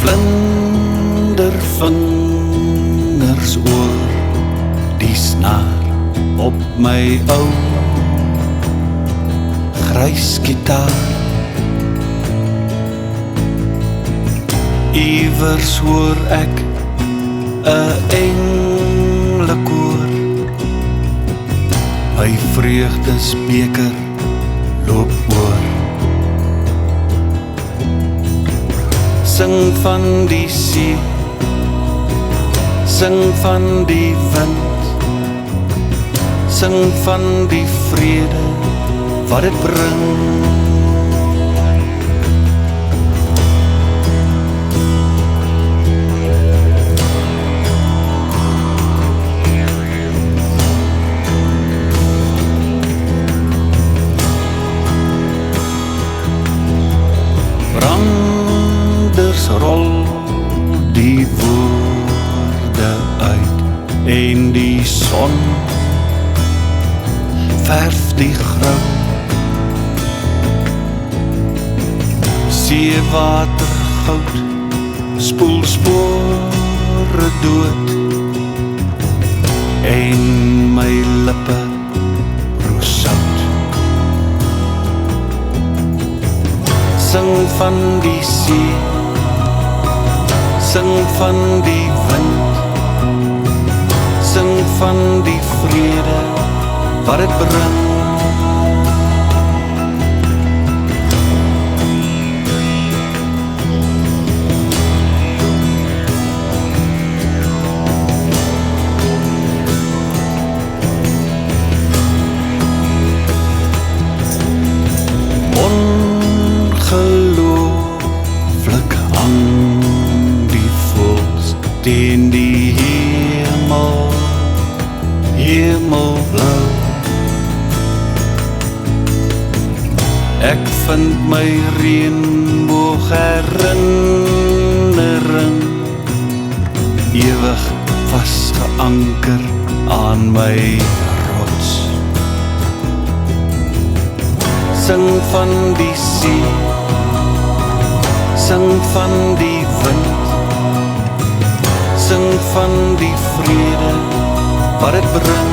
vlindervingers oor die snaar op my ou grys gitaar. Iewers hoor ek 'n engelekoor, my vreugdesbeker loop oor. Sing van die see, sing van die wind, sing van die vrede wat dit bring. Branders rol die woorde uit en die son verf die grou. Seewater goud spoel spore dood en my lippe roesout. Sing van die see, sing van die wind, sing van die vrede wat dit bring. Ongelooflik hang die voëls teen die hemelblauw. Ek vind my reënboog herinnering ewig vasgeanker aan my rots. Sing van die see, sing van die wind, sing van die vrede wat dit bring.